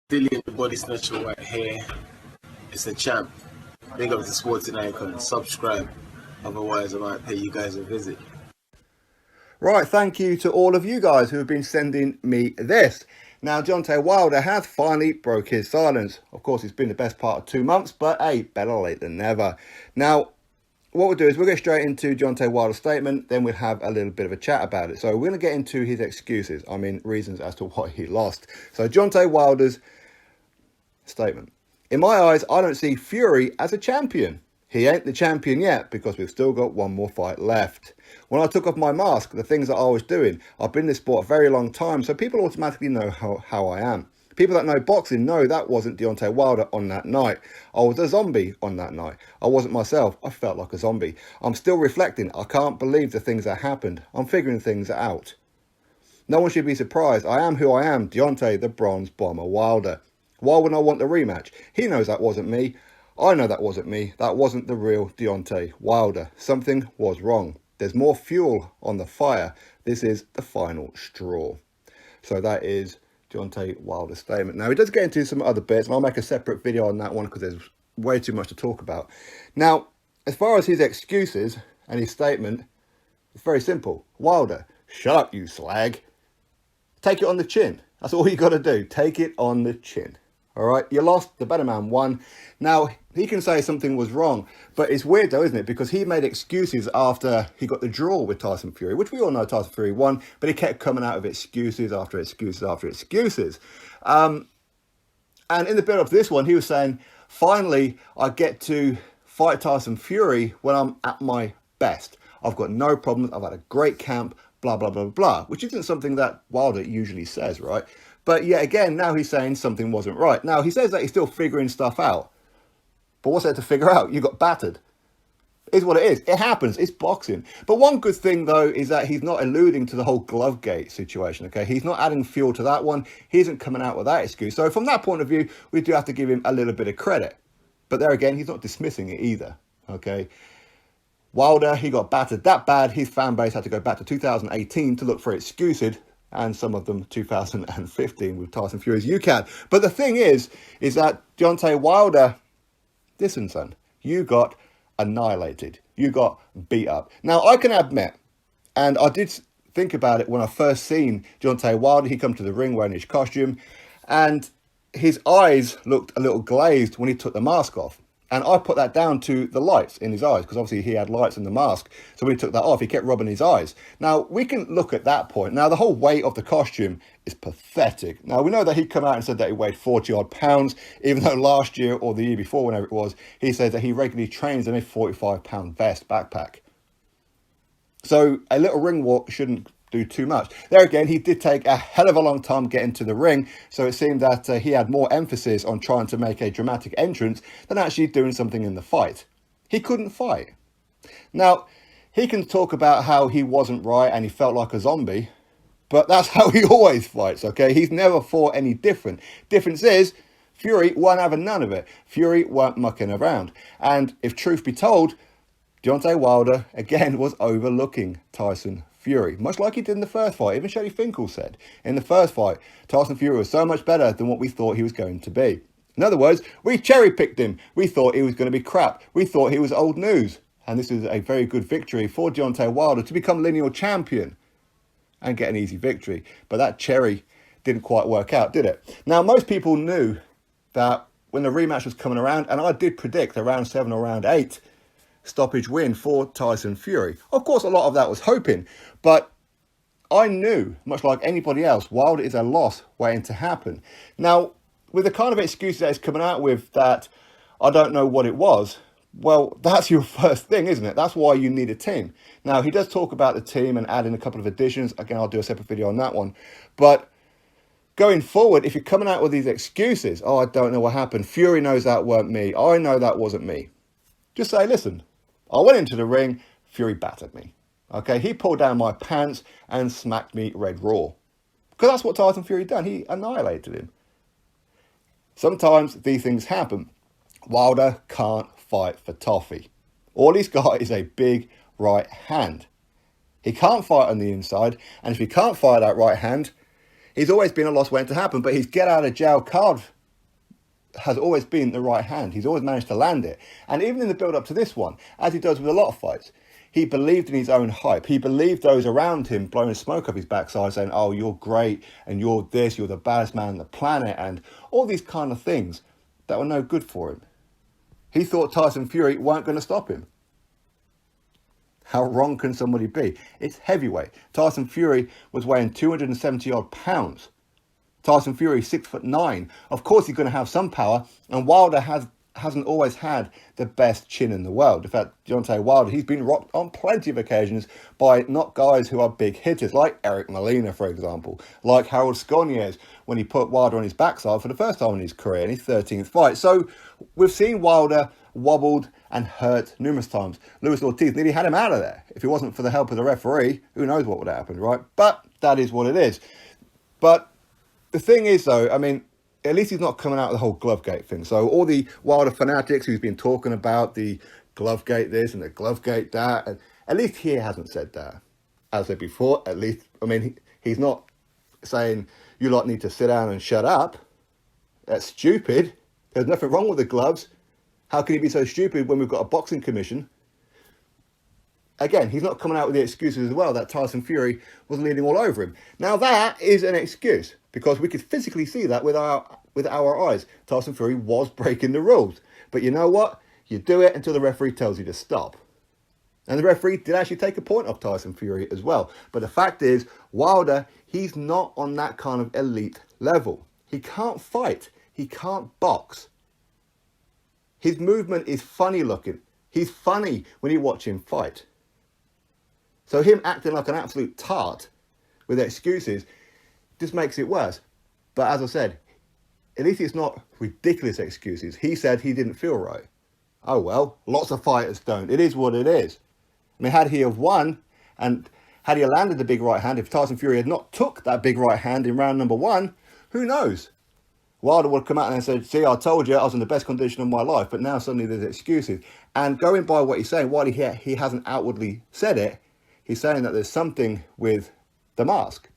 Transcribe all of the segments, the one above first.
Dillian, the body snatcher right here. It's a champ. Big up to Sporting Icon. Subscribe. Otherwise, I might pay you guys a visit. Right, thank you to all of you guys who have been sending me this. Now, Deontay Wilder has finally broke his silence. Of course, it's been the best part of 2 months, but hey, better late than never. Now, what we'll do is we'll get straight into Deontay Wilder's statement, then we'll have a little bit of a chat about it. So we're going to get into his excuses, reasons as to why he lost. So Deontay Wilder's statement. In my eyes, I don't see Fury as a champion. He ain't the champion yet because we've still got one more fight left. When I took off my mask, the things that I was doing, I've been in this sport a very long time, so people automatically know how I am. People that know boxing know that wasn't Deontay Wilder on that night. I was a zombie on that night. I wasn't myself. I felt like a zombie. I'm still reflecting. I can't believe the things that happened. I'm figuring things out. No one should be surprised. I am who I am, Deontay the Bronze Bomber Wilder. Why wouldn't I want the rematch? He knows that wasn't me. I know that wasn't me. That wasn't the real Deontay Wilder. Something was wrong. There's more fuel on the fire. This is the final straw. So that is Deontay Wilder's statement. Now, he does get into some other bits, and I'll make a separate video on that one because there's way too much to talk about. Now, as far as his excuses and his statement, it's very simple. Wilder, shut up, you slag. Take it on the chin. That's all you got to do. Take it on the chin. All right, you lost, the better man won. Now, he can say something was wrong, but it's weird though, isn't it? Because he made excuses after he got the draw with Tyson Fury, which we all know Tyson Fury won, but he kept coming out of excuses after excuses after excuses. And in the build-up to this one, he was saying, finally, I get to fight Tyson Fury when I'm at my best. I've got no problems, I've had a great camp, blah, blah, blah, blah, which isn't something that Wilder usually says, right? But yet again, now he's saying something wasn't right. Now, he says that he's still figuring stuff out. But what's there to figure out? You got battered. It is what it is. It happens. It's boxing. But one good thing, though, is that he's not alluding to the whole Glovegate situation, okay? He's not adding fuel to that one. He isn't coming out with that excuse. So from that point of view, we do have to give him a little bit of credit. But there again, he's not dismissing it either, okay? Wilder, he got battered that bad, his fan base had to go back to 2018 to look for excuses, and some of them 2015 with Tyson Fury's UCAD. But the thing is that Deontay Wilder, listen, son, you got annihilated. You got beat up. Now, I can admit, and I did think about it when I first seen Deontay Wilder, he come to the ring wearing his costume, and his eyes looked a little glazed when he took the mask off. And I put that down to the lights in his eyes, because obviously he had lights in the mask. So when he took that off, he kept rubbing his eyes. Now, we can look at that point. Now, the whole weight of the costume is pathetic. Now, we know that he'd come out and said that he weighed 40-odd pounds, even though last year or the year before, whenever it was, he said that he regularly trains in a 45-pound vest backpack. So a little ring walk shouldn't do too much. There again, he did take a hell of a long time getting to the ring, so it seemed that he had more emphasis on trying to make a dramatic entrance than actually doing something in the fight. He couldn't fight. Now, he can talk about how he wasn't right and he felt like a zombie, but that's how he always fights, okay? He's never fought any different. Difference is, Fury weren't having none of it. Fury weren't mucking around. And if truth be told, Deontay Wilder, again, was overlooking Tyson Fury, much like he did in the first fight. Even Shelley Finkel said in the first fight, Tyson Fury was so much better than what we thought he was going to be. In other words, we cherry-picked him. We thought he was going to be crap. We thought he was old news. And this is a very good victory for Deontay Wilder to become lineal champion and get an easy victory. But that cherry didn't quite work out, did it? Now, most people knew that when the rematch was coming around, and I did predict a round 7 or round 8 stoppage win for Tyson Fury. Of course, a lot of that was hoping, but I knew, much like anybody else, Wilder is a loss waiting to happen. Now, with the kind of excuses that he's coming out with that I don't know what it was, well, that's your first thing, isn't it? That's why you need a team. Now, he does talk about the team and add in a couple of additions. Again, I'll do a separate video on that one. But going forward, if you're coming out with these excuses, oh, I don't know what happened, Fury knows that weren't me, I know that wasn't me, just say, listen, I went into the ring, Fury battered me. Okay, he pulled down my pants and smacked me red raw. Because that's what Tyson Fury done. He annihilated him. Sometimes these things happen. Wilder can't fight for toffee. All he's got is a big right hand. He can't fight on the inside. And if he can't fire that right hand, he's always been a loss waiting to happen. But his get out of jail card has always been the right hand. He's always managed to land it. And even in the build-up to this one, as he does with a lot of fights, he believed in his own hype. He believed those around him blowing smoke up his backside, saying, oh, you're great, and you're this, you're the baddest man on the planet, and all these kind of things that were no good for him. He thought Tyson Fury weren't going to stop him. How wrong can somebody be? It's heavyweight. Tyson Fury was weighing 270 odd pounds. Tyson Fury, 6'9". Of course he's going to have some power, and Wilder hasn't always had the best chin in the world. In fact, Deontay Wilder, he's been rocked on plenty of occasions by not guys who are big hitters, like Eric Molina, for example, like Harold Scorniez, when he put Wilder on his backside for the first time in his career, in his 13th fight. So we've seen Wilder wobbled and hurt numerous times. Luis Ortiz nearly had him out of there. If it wasn't for the help of the referee, who knows what would have happened, right? But that is what it is. But the thing is, though, I mean, at least he's not coming out of the whole Glovegate thing. So all the Wilder fanatics who's been talking about the Glovegate this and the Glovegate that, and at least he hasn't said that. As I said before, at least, I mean, he's not saying, you lot need to sit down and shut up. That's stupid. There's nothing wrong with the gloves. How can he be so stupid when we've got a boxing commission? Again, he's not coming out with the excuses as well that Tyson Fury was leaning all over him. Now that is an excuse, because we could physically see that with our eyes. Tyson Fury was breaking the rules. But you know what? You do it until the referee tells you to stop. And the referee did actually take a point off Tyson Fury as well. But the fact is, Wilder, he's not on that kind of elite level. He can't fight. He can't box. His movement is funny looking. He's funny when you watch him fight. So him acting like an absolute tart with excuses just makes it worse. But as I said, at least it's not ridiculous excuses. He said he didn't feel right. Oh well, lots of fighters don't. It is what it is. I mean, had he have won, and had he landed the big right hand, if Tyson Fury had not took that big right hand in round number 1, who knows? Wilder would have come out and said, see, I told you I was in the best condition of my life, but now suddenly there's excuses. And going by what he's saying, while he hasn't outwardly said it, he's saying that there's something with the mask.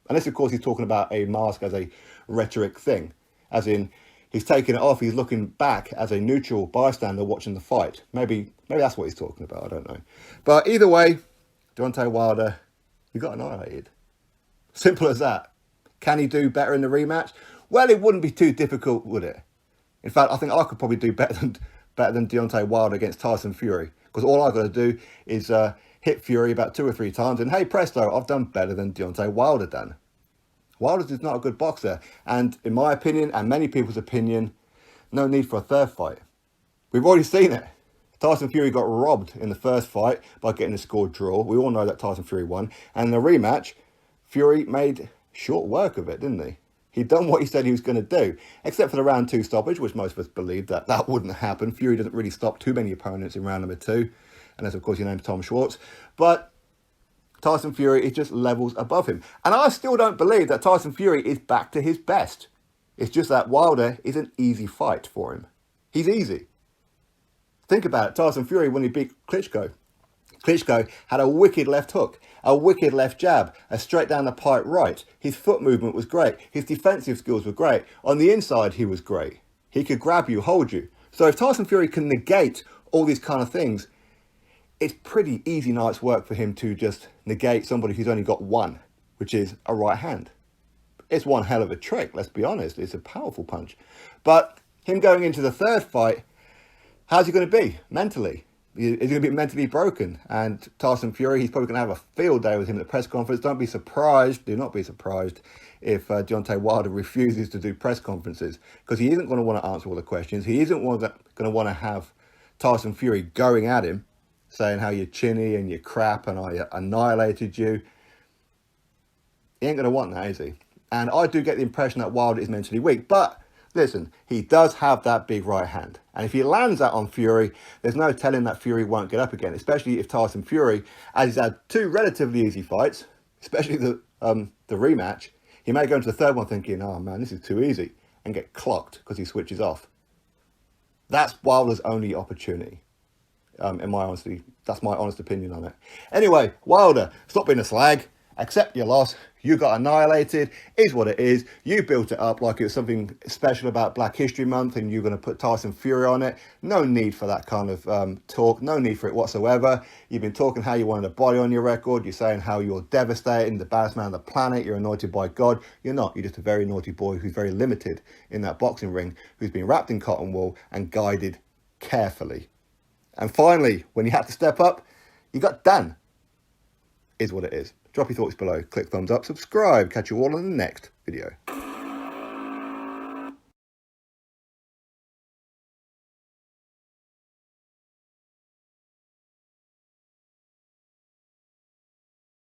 Unless, of course, he's talking about a mask as a rhetoric thing. As in, he's taking it off, he's looking back as a neutral bystander watching the fight. Maybe that's what he's talking about, I don't know. But either way, Deontay Wilder, he got annihilated. Simple as that. Can he do better in the rematch? Well, it wouldn't be too difficult, would it? In fact, I think I could probably do better than Deontay Wilder against Tyson Fury. Because all I've got to do is hit Fury about 2 or 3 times, and hey presto, I've done better than Deontay Wilder done. Wilder is not a good boxer, and in my opinion, and many people's opinion, no need for a third fight. We've already seen it. Tyson Fury got robbed in the first fight by getting a score draw. We all know that Tyson Fury won. And in the rematch, Fury made short work of it, didn't he? He'd done what he said he was going to do, except for the round 2 stoppage, which most of us believed that wouldn't happen. Fury doesn't really stop too many opponents in round number 2, unless, of course, your name's Tom Schwartz. But Tyson Fury is just levels above him. And I still don't believe that Tyson Fury is back to his best. It's just that Wilder is an easy fight for him. He's easy. Think about it. Tyson Fury, when he beat Klitschko, Klitschko had a wicked left hook, a wicked left jab, a straight down the pipe right. His foot movement was great. His defensive skills were great. On the inside, he was great. He could grab you, hold you. So if Tyson Fury can negate all these kind of things, it's pretty easy night's work for him to just negate somebody who's only got one, which is a right hand. It's one hell of a trick, let's be honest. It's a powerful punch. But him going into the third fight, how's he going to be mentally? He's going to be mentally broken. And Tyson Fury, he's probably going to have a field day with him at the press conference. Don't be surprised, do not be surprised if Deontay Wilder refuses to do press conferences, because he isn't going to want to answer all the questions. He isn't going to want to have Tyson Fury going at him, saying how you're chinny and you're crap and I annihilated you. He ain't going to want that, is he? And I do get the impression that Wilder is mentally weak. But listen, he does have that big right hand. And if he lands that on Fury, there's no telling that Fury won't get up again, especially if Tyson Fury, as he's had 2 relatively easy fights, especially the rematch, he may go into the third one thinking, oh man, this is too easy, and get clocked because he switches off. That's Wilder's only opportunity. That's my honest opinion on it. Anyway, Wilder, stop being a slag, accept your loss. You got annihilated, is what it is. You built it up like it was something special about Black History Month and you're going to put Tyson Fury on it. No need for that kind of talk. No need for it whatsoever. You've been talking how you wanted a body on your record. You're saying how you're devastating, the baddest man on the planet. You're anointed by God. You're not. You're just a very naughty boy who's very limited in that boxing ring, who's been wrapped in cotton wool and guided carefully. And finally, when you had to step up, you got done. Is what it is. Drop your thoughts below. Click thumbs up, subscribe. Catch you all in the next video.